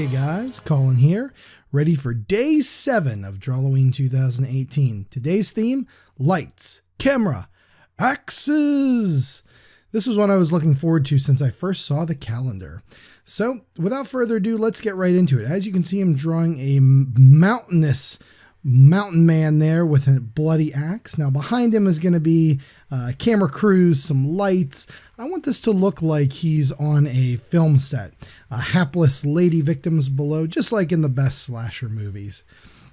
guys, Colin here, ready for day 7 of Drawlloween 2018. Today's theme, lights, camera, axes. This was one I was looking forward to since I first saw the calendar. So without further ado, let's get right into it. As you can see, I'm drawing a mountainous mountain man there with a bloody axe. Now behind him is going to be camera crews, some lights. I want this to look like he's on a film set. Hapless lady victims below, just like in the best slasher movies.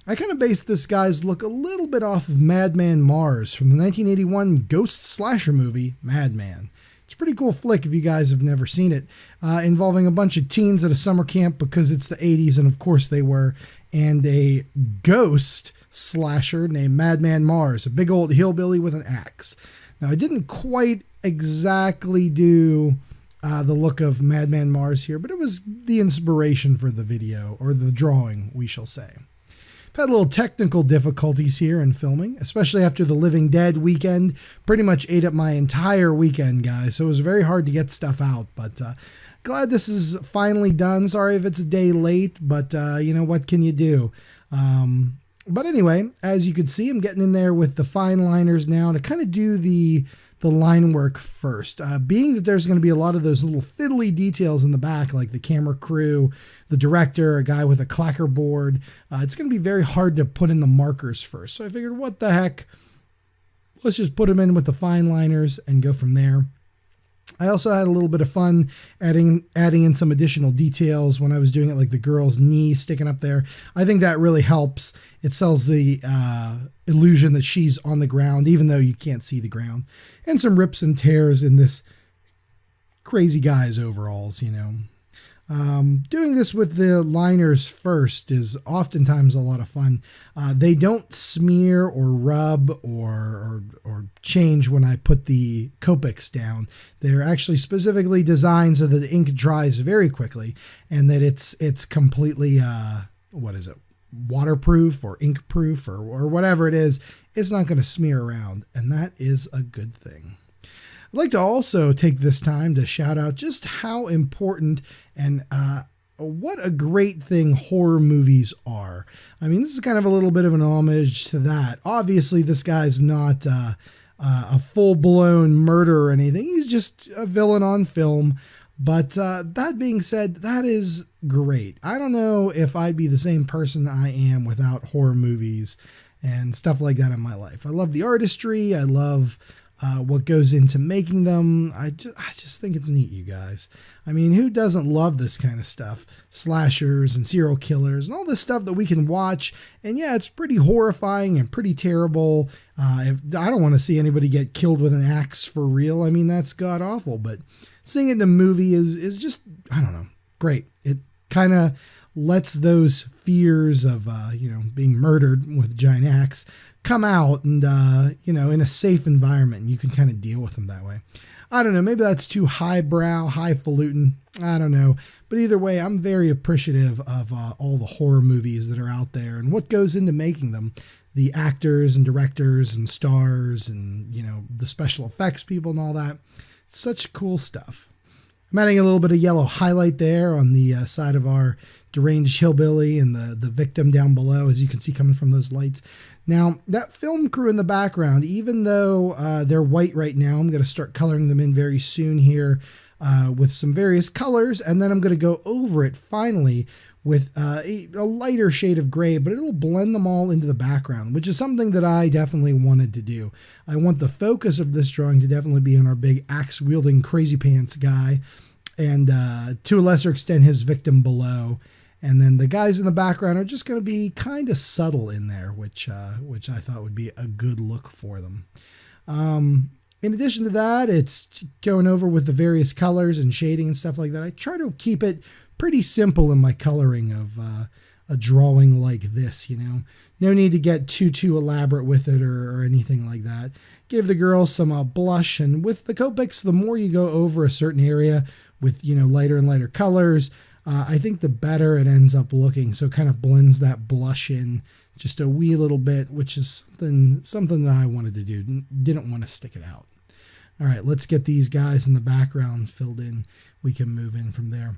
I kind of based this guy's look a little bit off of Madman Mars from the 1981 ghost slasher movie, Madman. It's a pretty cool flick if you guys have never seen it, involving a bunch of teens at a summer camp because it's the 80s, and of course they were, and a ghost slasher named Madman Mars, a big old hillbilly with an axe. Now, I didn't quite exactly do the look of Madman Mars here, but it was the inspiration for the video, or the drawing, we shall say. I've had a little technical difficulties here in filming, especially after the Living Dead weekend. Pretty much ate up my entire weekend, guys, so it was very hard to get stuff out, but glad this is finally done. Sorry if it's a day late, but you know, what can you do? But anyway, as you can see, I'm getting in there with the fine liners now to kind of do the line work first. Being that there's going to be a lot of those little fiddly details in the back, like the camera crew, the director, a guy with a clacker board, it's going to be very hard to put in the markers first. So I figured, what the heck? Let's just put them in with the fine liners and go from there. I also had a little bit of fun adding in some additional details when I was doing it, like the girl's knee sticking up there. I think that really helps. It sells the illusion that she's on the ground, even though you can't see the ground. And some rips and tears in this crazy guy's overalls, you know. Doing this with the liners first is oftentimes a lot of fun. They don't smear or rub or change when I put the Copics down. They're actually specifically designed so that the ink dries very quickly and that it's completely, waterproof or ink proof or whatever it is. It's not going to smear around, and that is a good thing. I'd like to also take this time to shout out just how important and what a great thing horror movies are. I mean, this is kind of a little bit of an homage to that. Obviously, this guy's not a full-blown murderer or anything. He's just a villain on film. But that being said, that is great. I don't know if I'd be the same person I am without horror movies and stuff like that in my life. I love the artistry. I love what goes into making them. I just think it's neat, you guys. I mean, who doesn't love this kind of stuff? Slashers and serial killers and all this stuff that we can watch. And yeah, it's pretty horrifying and pretty terrible. I don't want to see anybody get killed with an axe for real. I mean, that's god awful. But seeing it in the movie is just, I don't know, great. It kind of lets those fears of, being murdered with a giant axe come out and, in a safe environment, and you can kind of deal with them that way. I don't know. Maybe that's too highbrow, highfalutin. I don't know. But either way, I'm very appreciative of all the horror movies that are out there and what goes into making them. The actors and directors and stars and, the special effects people and all that. It's such cool stuff. I'm adding a little bit of yellow highlight there on the side of our deranged hillbilly and the victim down below, as you can see coming from those lights. Now, that film crew in the background, even though they're white right now, I'm going to start coloring them in very soon here with some various colors, and then I'm going to go over it finally with a lighter shade of gray, but it'll blend them all into the background, which is something that I definitely wanted to do. I want the focus of this drawing to definitely be on our big axe-wielding crazy pants guy, and to a lesser extent his victim below. And then the guys in the background are just going to be kind of subtle in there, which I thought would be a good look for them. In addition to that, it's going over with the various colors and shading and stuff like that. I try to keep it pretty simple in my coloring of a drawing like this, No need to get too elaborate with it or anything like that. Give the girl some blush, and with the Copics, the more you go over a certain area with, lighter and lighter colors, I think the better it ends up looking. So it kind of blends that blush in just a wee little bit, which is something that I wanted to do. Didn't want to stick it out. All right, let's get these guys in the background filled in. We can move in from there.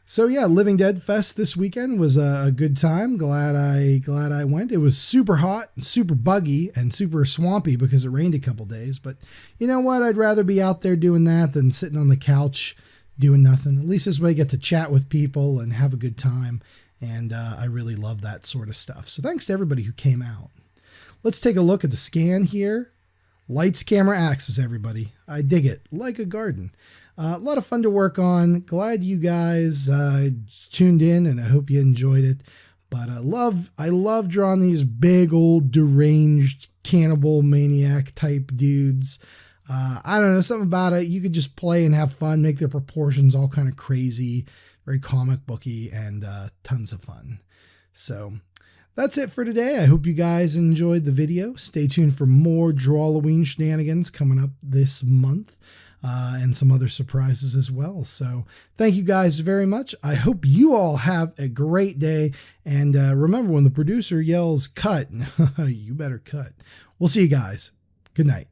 So yeah, Living Dead Fest this weekend was a good time. Glad I went. It was super hot, super buggy, and super swampy because it rained a couple days. But you know what? I'd rather be out there doing that than sitting on the couch doing nothing. At least this way I get to chat with people and have a good time. And I really love that sort of stuff. So thanks to everybody who came out. Let's take a look at the scan here. Lights, camera, axis, everybody. I dig it. Like a garden. A lot of fun to work on. Glad you guys tuned in, and I hope you enjoyed it. But I love drawing these big old deranged cannibal maniac type dudes. I don't know, something about it. You could just play and have fun, make their proportions all kind of crazy, very comic booky, and tons of fun. So that's it for today. I hope you guys enjoyed the video. Stay tuned for more Drawlloween shenanigans coming up this month. And some other surprises as well. So thank you guys very much. I hope you all have a great day. And remember, when the producer yells cut, you better cut. We'll see you guys. Good night.